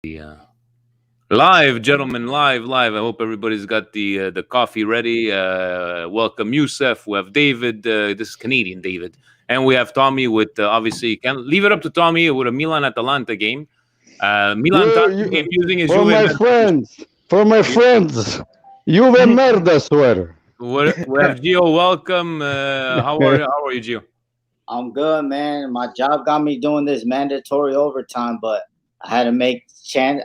Yeah. Live, gentlemen, live. I hope everybody's got the coffee ready. Welcome, Youssef. We have David. This is Canadian David, and we have Tommy with obviously. Can leave it up to Tommy with a Milan Atalanta game. Milan Atalanta game using his For Juve. my friends, for my You- friends, Juve merda sweater. we have Gio. Welcome. How are you, Gio? I'm good, man. My job got me doing this mandatory overtime, but I had to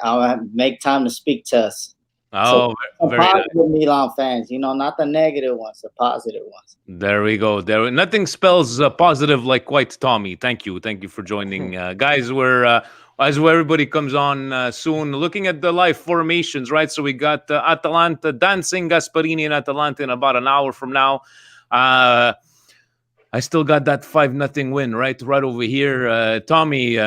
I had to make time to speak to us. So Oh, some very nice. positive Milan fans, not the negative ones, the positive ones. There we go. Nothing spells positive like quite Tommy. Thank you for joining, guys. We're as everybody comes on soon, looking at the live formations, right? So we got Atalanta dancing Gasparini and Atalanta in about an hour from now. I still got that 5-0 win, right over here. Tommy,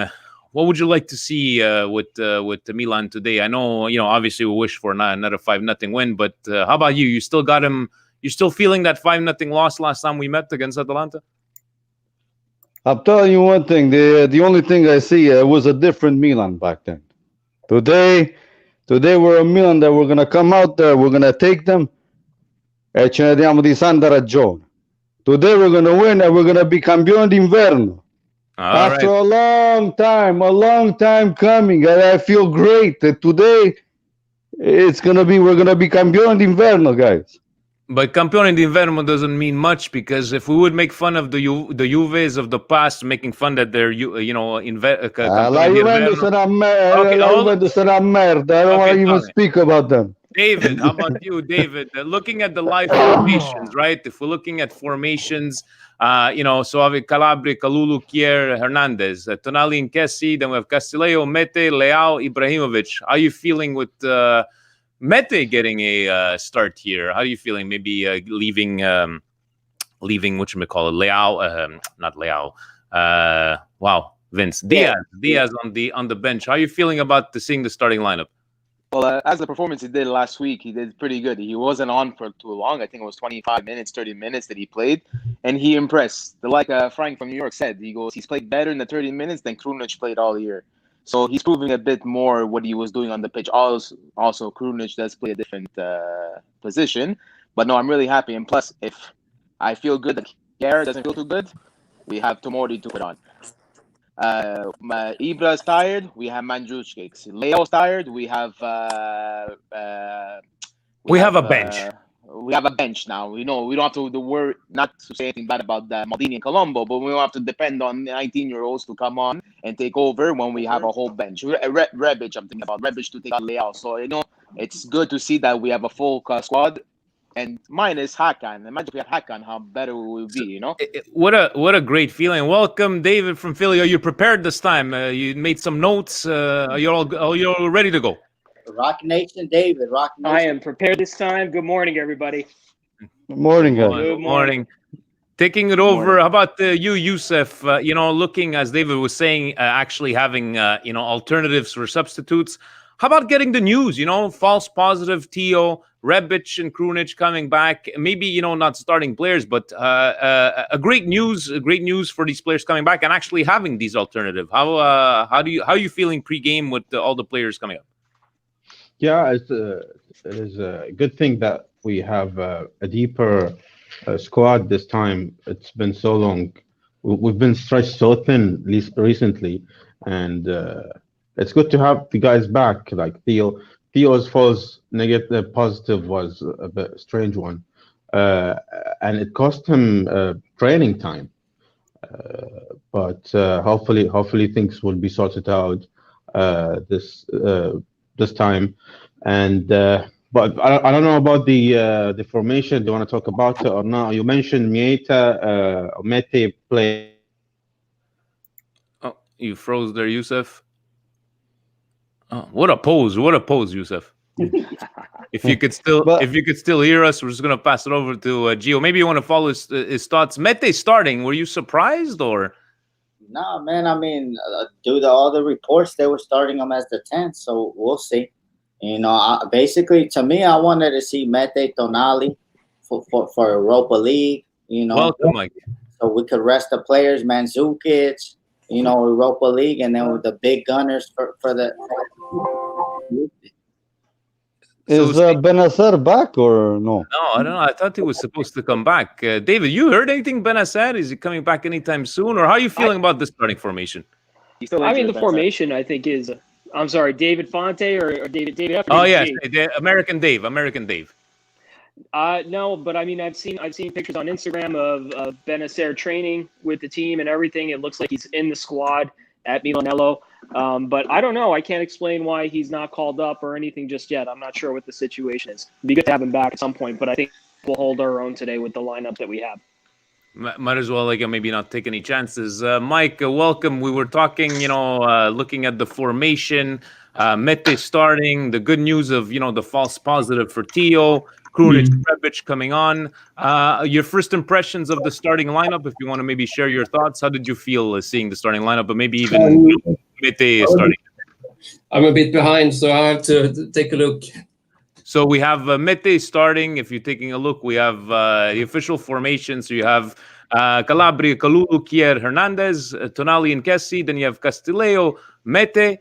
what would you like to see with the Milan today? I know, obviously we wish for another 5-0 win, but how about you? You still got him. You still feeling that 5-0 loss last time we met against Atalanta? I'm telling you one thing. The only thing I see was a different Milan back then. Today, today we're a Milan that we're gonna come out there. We're gonna take them e ce ne diamo di santa ragione. Today we're gonna win and we're gonna be campione d'inverno. All After right. a long time coming, and I feel great that today we're gonna be campione d'inverno, guys. But campione d'inverno doesn't mean much because if we would make fun of the Juves of the past, making fun that they're La campione Juventus d'inverno. è una Okay, la hold. Juventus è una merda. I don't want Okay, to even Tommy. speak about them. David, how about you, David? Looking at the live formations, right? If we're looking at formations, so we have Calabria, Kalulu, Kier, Hernandez, Tonali and Kessi. Then we have Castillejo, Mete, Leao, Ibrahimovic. How are you feeling with Mete getting a start here? How are you feeling? Maybe leaving whatchamacallit, Leao, not Leao. Wow, Vince Diaz on the bench. How are you feeling about seeing the starting lineup? Well, as the performance he did last week, he did pretty good. He wasn't on for too long. I think it was 25 minutes, 30 minutes that he played, and he impressed. Like Frank from New York said, he's played better in the 30 minutes than Krunic played all year. So he's proving a bit more what he was doing on the pitch. Also Krunic does play a different position. But no, I'm really happy. And plus, if I feel good that Kier doesn't feel too good, we have Tomori to put on. Ibra's tired. We have Mandzukic. Leo's tired. We have a bench. We have a bench now. We don't have to worry. Not to say anything bad about Maldini and Colombo, but we don't have to depend on 19-year-olds to come on and take over when we have a whole bench. Rebic, I'm thinking about Rebic to take out Leo. So it's good to see that we have a full squad. And minus Hakan. Imagine if we had Hakan, how better we would be, What a great feeling. Welcome, David from Philly. Are you prepared this time? You made some notes. Are you all ready to go? Rock Nation, David. Rock Nation. I am prepared this time. Good morning, everybody. Good morning, guys. Good morning. Taking it over. How about you, Youssef? Looking as David was saying, actually having alternatives for substitutes. How about getting the news? False positive, Tio, Rebic, and Krunic coming back. Maybe not starting players, but a great news for these players coming back and actually having these alternative. How are you feeling pre-game with all the players coming up? Yeah, it is a good thing that we have a deeper squad this time. It's been so long. We've been stretched so thin, at least recently, and it's good to have the guys back. Like Theo. Theo's false negative positive was a bit strange one, and it cost him training time. But hopefully things will be sorted out this time. And but I don't know about the formation. Do you want to talk about it or not? You mentioned Mete play. Oh, you froze there, Youssef. Oh, what a pose, Youssef. If you could still hear us, we're just gonna pass it over to Gio. Maybe you want to follow his thoughts. Mete starting. Were you surprised or? Nah, man. I mean, due to all the reports, they were starting him as the 10th, so we'll see. Basically, to me, I wanted to see Mete Tonali for Europa League. Welcome, Mike. So we could rest the players, Mandzukic, Europa League, and then with the big gunners for the Is Benacer back or no? No, I don't know. I thought he was supposed to come back. David, you heard anything, Benacer? Is he coming back anytime soon? Or how are you feeling about the starting formation? I mean, the formation, I think, is. I'm sorry, David Fonte or David F. Oh, yes. American Dave. No, but I mean, I've seen pictures on Instagram of Benacer training with the team and everything. It looks like he's in the squad at Milanello. But I don't know. I can't explain why he's not called up or anything just yet. I'm not sure what the situation is. It'd be good to have him back at some point, but I think we'll hold our own today with the lineup that we have. Might as well maybe not take any chances. Mike, welcome. We were talking, looking at the formation, Mete starting, the good news of, the false positive for Tio, Krunic, Rebic coming on. Your first impressions of the starting lineup, if you want to maybe share your thoughts. How did you feel seeing the starting lineup, but maybe even Mete starting? I'm a bit behind, so I have to take a look. So we have Mete starting. If you're taking a look, we have the official formation. So you have Calabria, Kalulu, Kier, Hernandez, Tonali, and Kessi. Then you have Castillejo, Mete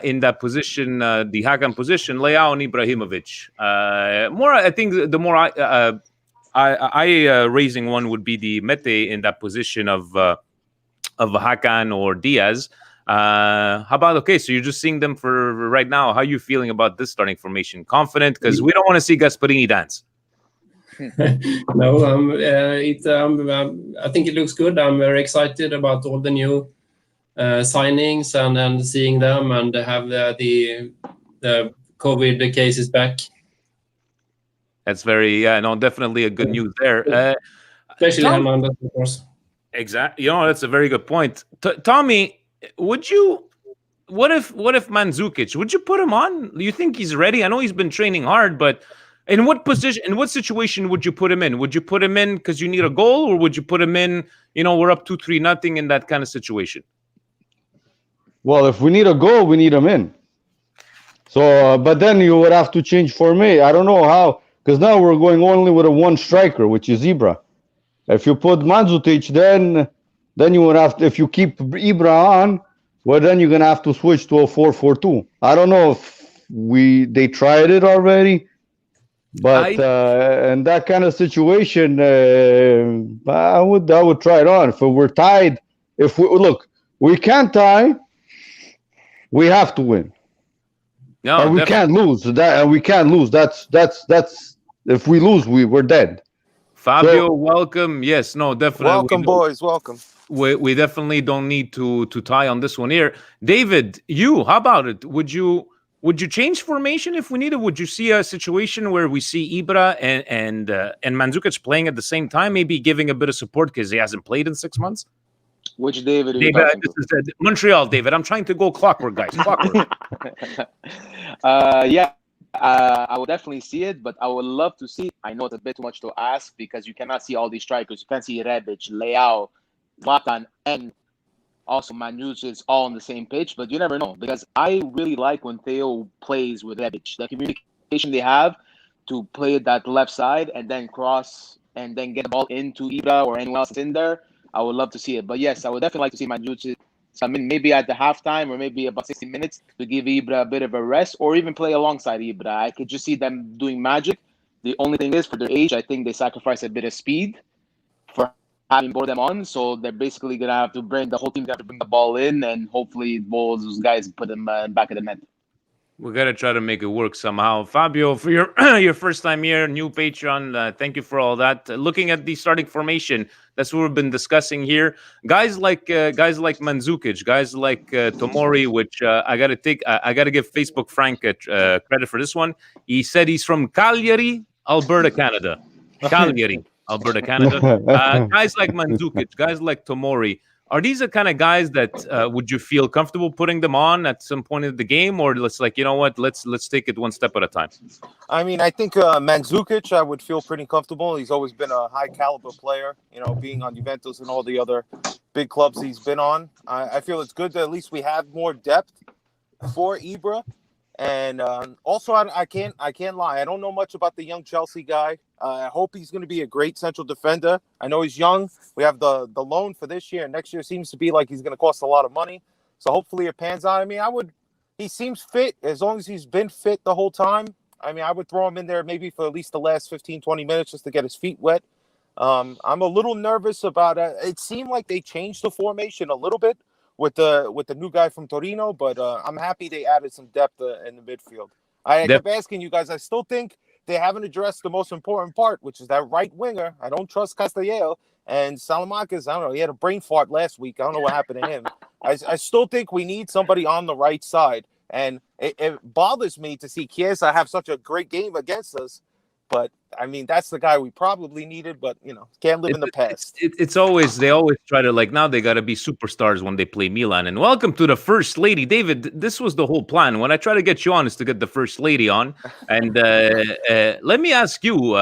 in that position, the Hakan position, Leao and Ibrahimovic. I think the more I raising one would be the Mete in that position of Hakan or Diaz. How about, so you're just seeing them for right now. How are you feeling about this starting formation? Confident? Because we don't want to see Gasparini dance. No, I think it looks good. I'm very excited about all the new signings and seeing them and have the COVID cases back. That's definitely a good news there. Especially Hernandez, of course. Exactly. That's a very good point. Tommy, what if Mandzukic, would you put him on? Do you think he's ready? I know he's been training hard, but in what situation would you put him in? Would you put him in because you need a goal, or would you put him in, we're up 2-3-0 in that kind of situation? Well, if we need a goal, we need him in. So, but then you would have to change for me. I don't know how, because now we're going only with a one striker, which is Ibra. If you put Mandzukic, then you would have to, if you keep Ibra on, well, then you're going to have to switch to a 4-4-2. I don't know if they tried it already, but in that kind of situation, I would try it on. If we're tied, we can't tie, we have to win. No, and we can't lose. That's if we lose, we're dead. Fabio, welcome. Yes, no, definitely. Welcome, boys. Welcome. We definitely don't need to tie on this one here. David, how about it? Would you change formation if we need it? Would you see a situation where we see Ibra and Mandzukic playing at the same time, maybe giving a bit of support because he hasn't played in 6 months? Which David? This is Montreal, David. I'm trying to go clockwork, guys. Clockwork. Yeah. I would definitely see it, but I would love to see. I know it's a bit too much to ask because you cannot see all these strikers. You can't see Rebic, Leao, Zlatan, and also Mandzukic all on the same pitch. But you never know, because I really like when Theo plays with Rebic. The communication they have to play that left side and then cross and then get the ball into Ibra or anyone else in there. I would love to see it. But yes, I would definitely like to see Mandzukic. I mean, maybe at the halftime or maybe about 60 minutes to give Ibra a bit of a rest or even play alongside Ibra. I could just see them doing magic. The only thing is, for their age, I think they sacrifice a bit of speed for having both of them on. So they're basically going to have to bring the whole team, bring the ball in, and hopefully both those guys put them back of the net. We got to try to make it work somehow. Fabio, for your first time here, new Patreon, thank you for all that. Looking at the starting formation, that's what we've been discussing here. Guys like Mandzukic, guys like Tomori, which I got to give Facebook Frank credit for this one. He said he's from Calgary, Alberta, Canada. Calgary, Alberta, Canada. Guys like Mandzukic, guys like Tomori. Are these the kind of guys that would you feel comfortable putting them on at some point in the game, or let's let's take it one step at a time? I mean, I think Mandzukic, I would feel pretty comfortable. He's always been a high caliber player, being on Juventus and all the other big clubs he's been on. I feel it's good that at least we have more depth for Ibra. And also, I can't lie. I don't know much about the young Chelsea guy. I hope he's going to be a great central defender. I know he's young. We have the loan for this year. Next year seems to be like he's going to cost a lot of money. So hopefully it pans out. I mean, he seems fit as long as he's been fit the whole time. I mean, I would throw him in there maybe for at least the last 15, 20 minutes just to get his feet wet. I'm a little nervous about it seemed like they changed the formation a little bit with the new guy from Torino, but I'm happy they added some depth in the midfield. I kept asking you guys, I still think they haven't addressed the most important part, which is that right winger. I don't trust Castelleo. And Salamanca's, I don't know, he had a brain fart last week. I don't know what happened to him. I still think we need somebody on the right side. And it bothers me to see Chiesa have such a great game against us. But, I mean, that's the guy we probably needed, but, can't live in the past. It's always, they always try to, now they got to be superstars when they play Milan. And welcome to the First Lady. David, this was the whole plan. When I try to get you on is to get the First Lady on. And let me ask you,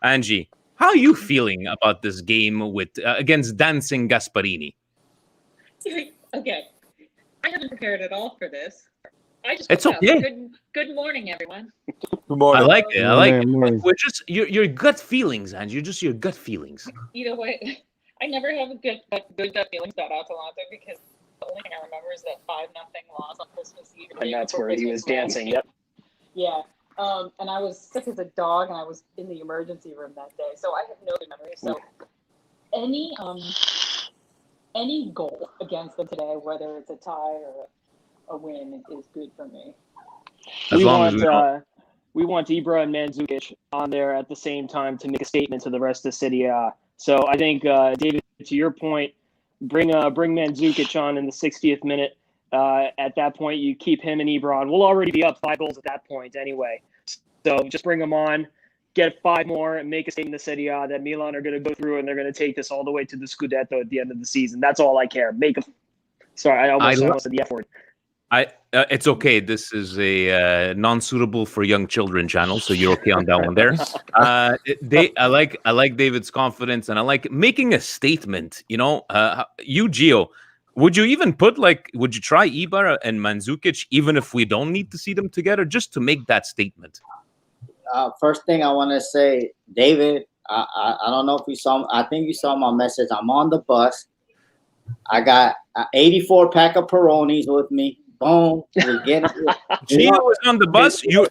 Angie, how are you feeling about this game with against Dancing Gasparini? Okay. I haven't prepared at all for this. It's okay. Good morning, everyone. Good morning. I like it. I like it. We're just your gut feelings, Angie. Just your gut feelings. You know what? I never have good gut feelings about Atalanta because the only thing I remember is that 5-0 loss on Christmas Eve. And that's where he was dancing. Yep. Yeah. And I was sick as a dog, and I was in the emergency room that day, so I have no good memory. So any goal against them today, whether it's a tie or a win, is good for me. We want Ibra and Mandzukic on there at the same time to make a statement to the rest of Serie A. So I think, David, to your point, bring Mandzukic on in the 60th minute. At that point, you keep him and Ibra on. We'll already be up 5 goals at that point anyway. So just bring them on, get 5 more, and make a statement to Serie A that Milan are going to go through and they're going to take this all the way to the Scudetto at the end of the season. That's all I care. Sorry, I almost said the F word. It's okay. This is a non-suitable for young children channel, so you're okay on that one there. I like David's confidence, and I like making a statement. You, Gio, would you even would you try Ibarra and Mandzukic even if we don't need to see them together, just to make that statement? First thing I want to say, David, I don't know if you saw. I think you saw my message. I'm on the bus. I got 84 pack of Peronis with me. Boom. We're getting Gio was on the bus. You're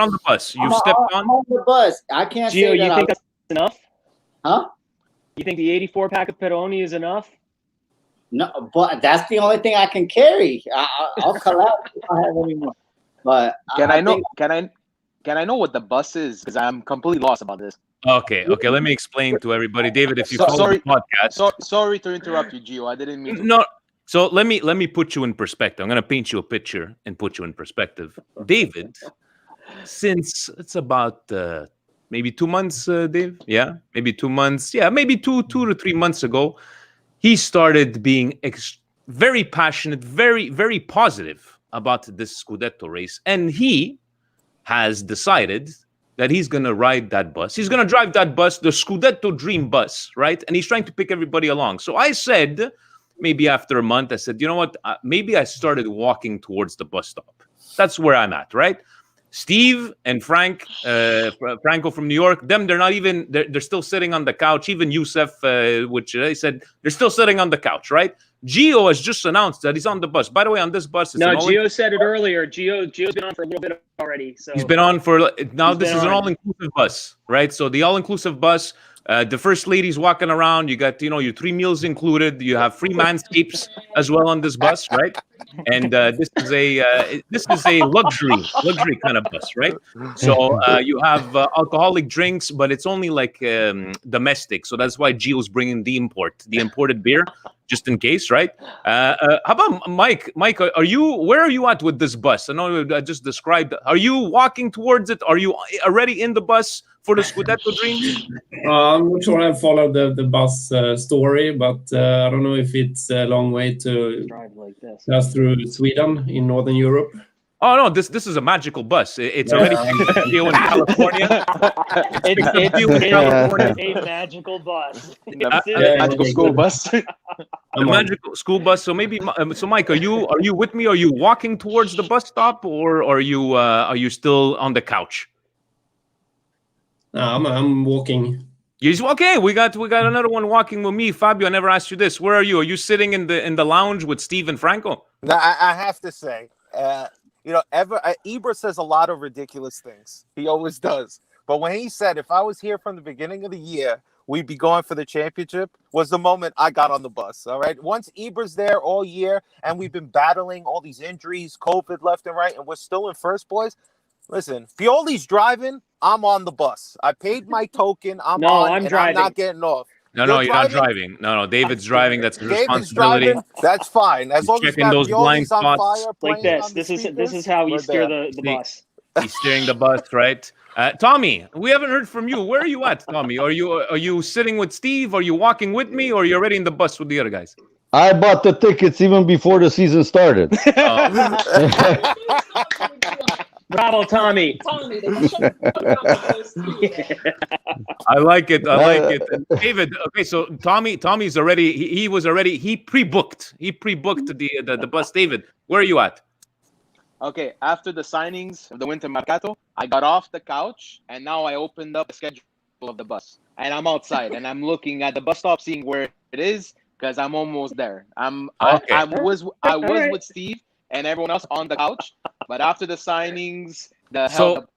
on the bus. You stepped on. I'm on the bus. I can't Gio, say that. You think that's enough? Huh? You think the 84 pack of Peroni is enough? No, but that's the only thing I can carry. I'll collapse if I have any more. But Can I know what the bus is? Because I'm completely lost about this. Okay. Let me explain to everybody. David, if you follow the podcast. Sorry to interrupt you, Gio. I didn't mean to. No. So let me put you in perspective. I'm going to paint you a picture and put you in perspective. David, since it's about maybe 2 months, Dave. Yeah, maybe 2 months. Yeah, maybe two to 3 months ago, he started being very passionate, very, very positive about this Scudetto race. And he has decided that he's going to ride that bus. He's going to drive that bus, the Scudetto dream bus, right? And he's trying to pick everybody along. So I said, maybe after a month, I said, you know what? Maybe I started walking towards the bus stop. That's where I'm at, right? Steve and Franco from New York, they're not even, they're still sitting on the couch. Even Youssef, which they said, they're still sitting on the couch, right? Gio has just announced that he's on the bus. By the way, on this bus, Gio said it earlier. Gio's been on for a little bit already. So he's been on for now. This is an all-inclusive bus, right? So the all-inclusive bus. The first lady's walking around. You got, your 3 meals included. You have free manscapes as well on this bus, right? And this is a luxury kind of bus, right? So you have alcoholic drinks, but it's only domestic. So that's why Gio's bringing the imported beer, just in case, right? How about Mike? Mike, where are you at with this bus? I know I just described. Are you walking towards it? Are you already in the bus for the Scudetto dreams? I'm not sure I followed the bus story, but I don't know if it's a long way to drive like this. Just through Sweden in Northern Europe. Oh no, this is a magical bus. It's already in California. It's a magical bus. Magical school bus. A magical school bus. So maybe, Mike, are you with me? Are you walking towards the bus stop, or are you still on the couch? No, I'm walking. Okay, we got another one walking with me. Fabio, I never asked you this. Where are you? Are you sitting in the lounge with Steve and Franco? Now, I have to say, Ibra says a lot of ridiculous things. He always does. But when he said, if I was here from the beginning of the year, we'd be going for the championship, was the moment I got on the bus. All right. Once Ibra's there all year and we've been battling all these injuries, COVID left and right, and we're still in first, boys. Listen, Pioli's driving. I'm on the bus. I paid my token. I'm driving. I'm not getting off. No, you're not driving. No, David's driving. That's his David's responsibility. driving. That's fine. As He's long as checking those blind Pioli's on spots. fire, Like playing this. on the This speakers, is how you we're steer there. the bus. He's steering the bus, right? Tommy, we haven't heard from you. Where are you at, Tommy? Are you sitting with Steve? Are you walking with me? Or are you already in the bus with the other guys? I bought the tickets even before the season started. Bravo, Tommy. I like it. I like it. And David, okay, so Tommy's already. He pre-booked. He pre-booked the bus. David, where are you at? Okay, after the signings of the Winter Mercato, I got off the couch and now I opened up the schedule of the bus. And I'm outside and I'm looking at the bus stop, seeing where it is, because I'm almost there. I was with Steve and everyone else on the couch, but after the signings, so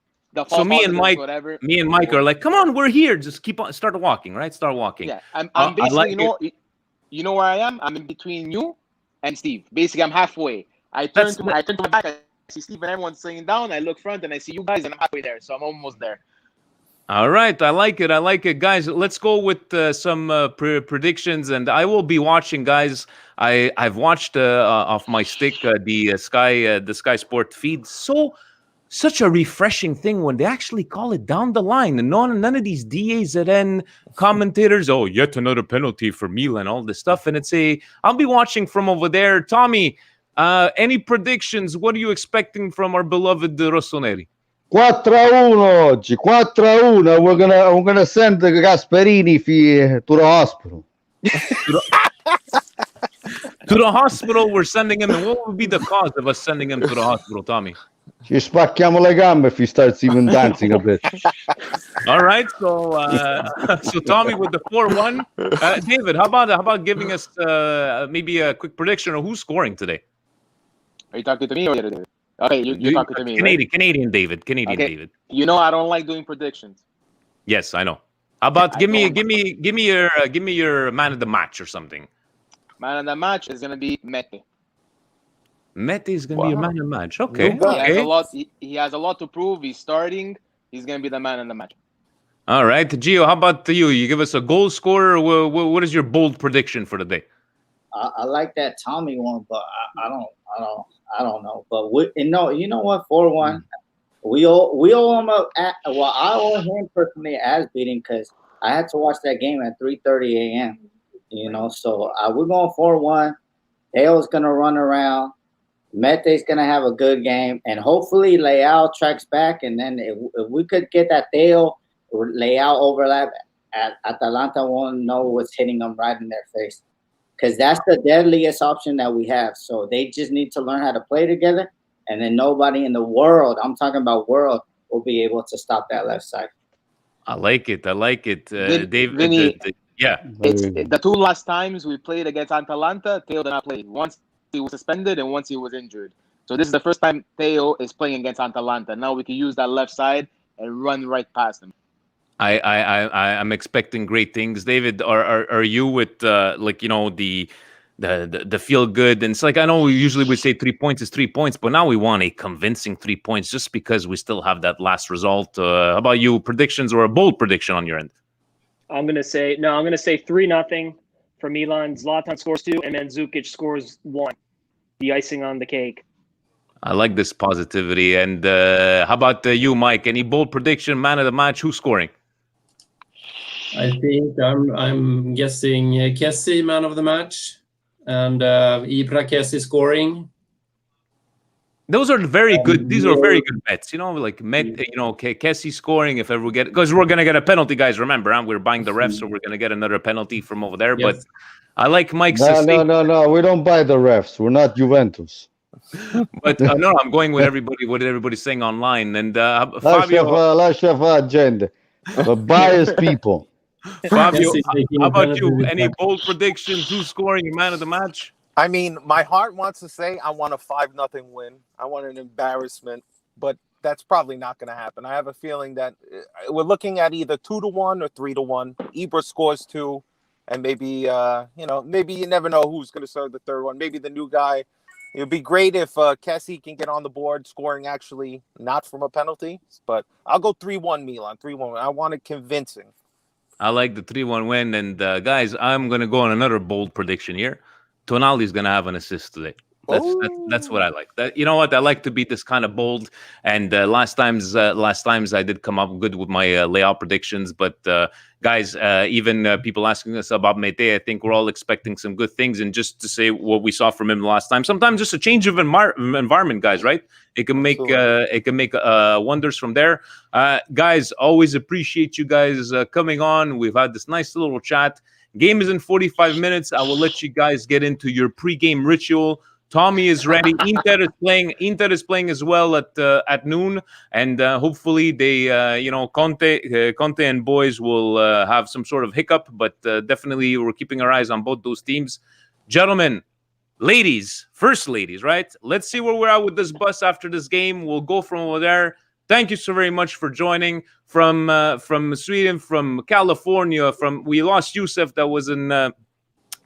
me and Mike, whatever, me and Mike are like, come on, we're here. Just keep on, start walking, right? Start walking. Yeah, I'm basically, you know where I am? I'm in between you and Steve. Basically, I'm halfway. I turn to my back. I see Steve and everyone sitting down. I look front and I see you guys, and I'm halfway there. So I'm almost there. All right, I like it, guys. Let's go with some predictions, and I will be watching, guys. I've watched off my stick the Sky Sport feed. Such a refreshing thing when they actually call it down the line, and none of these DAZN commentators. Oh, yet another penalty for Milan, all this stuff, and I'll be watching from over there. Tommy, any predictions? What are you expecting from our beloved Rossoneri? 4-1 oggi, 4-1. We're gonna send the Gasperini to the hospital. To the hospital, we're sending him. And what would be the cause of us sending him to the hospital, Tommy? Ci spacchiamo le gambe if he starts even dancing a bit. All right, so Tommy with the 4-1. David, how about giving us maybe a quick prediction of who's scoring today? Are you talking to me or the other David? Okay, you're talking to me. Canadian David. David. You know I don't like doing predictions. Yes, I know. How about give me your man of the match or something? Man of the match is gonna be Mete. Mete is gonna be your man of the match. Okay. He has a lot to prove. He's starting. He's gonna be the man of the match. All right, Gio. How about you? You give us a goal scorer. What is your bold prediction for the day? I like that Tommy one, but I don't know. But you know what? 4-1. We owe him I owe him personally as beating because I had to watch that game at 3:30 a.m. So we're going 4-1. Teo's gonna run around. Mete's gonna have a good game, and hopefully Leao tracks back. And then if we could get that Teo Leao overlap, Atalanta won't know what's hitting them right in their face. Because that's the deadliest option that we have. So they just need to learn how to play together. And then nobody in the world, I'm talking about world, will be able to stop that left side. I like it. David, Vinny, yeah. It's the two last times we played against Atalanta, Theo did not play. Once he was suspended and once he was injured. So this is the first time Theo is playing against Atalanta. Now we can use that left side and run right past him. I'm expecting great things, David. Are you with the feel good? And it's like I know we usually would say 3 points is 3 points, but now we want a convincing 3 points just because we still have that last result. How about you? Predictions or a bold prediction on your end? I'm gonna say 3-0 for Milan. Zlatan scores 2, and Mandzukic scores 1. The icing on the cake. I like this positivity. And how about you, Mike? Any bold prediction? Man of the match? Who's scoring? I think I'm guessing Kessie man of the match, and Ibra Kessie scoring. Those are very good. These are very good bets. Kessie scoring if ever we get, because we're gonna get a penalty, guys. Remember, we're buying the refs, so we're gonna get another penalty from over there. Yes. But I like Mike's. No. We don't buy the refs. We're not Juventus. But no, I'm going with everybody. What everybody's saying online. And Fabio, lascia fare gente, but biased people. Fabio, how about you? Any bold predictions? Who's scoring your man of the match? I mean, my heart wants to say I want a 5-0 win. I want an embarrassment, but that's probably not going to happen. I have a feeling that we're looking at either 2-1 or 3-1. Ibra scores 2, and maybe maybe you never know who's going to serve the third one. Maybe the new guy. It would be great if Kessie can get on the board, scoring actually not from a penalty. But I'll go 3-1 Milan. 3-1. I want it convincing. I like the 3-1 win. And guys, I'm going to go on another bold prediction here. Tonali's going to have an assist today. That's what I like. You know what? I like to be this kind of bold. And last times I did come up good with my layout predictions. But guys, even people asking us about Mete, I think we're all expecting some good things. And just to say what we saw from him last time, sometimes just a change of environment, guys. Right? It can make wonders from there. Guys, always appreciate you guys coming on. We've had this nice little chat. Game is in 45 minutes. I will let you guys get into your pregame ritual. Tommy is ready. Inter is playing as well at noon, and hopefully they, Conte and boys will have some sort of hiccup. But definitely, we're keeping our eyes on both those teams, gentlemen, ladies, first ladies, right? Let's see where we're at with this bus after this game. We'll go from over there. Thank you so very much for joining from Sweden, from California. We lost Youssef. That was in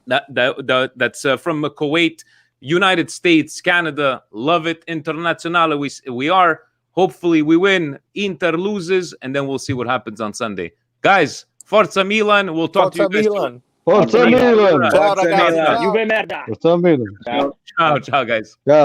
that's from Kuwait. United States, Canada, love it. Internazionale, we are. Hopefully we win. Inter loses, and then we'll see what happens on Sunday. Guys, Forza Milan. We'll talk to you guys. Milan. Forza Milan. Ciao, ragazzi. Juve merda. Forza Milan. Ciao, guys. Ciao.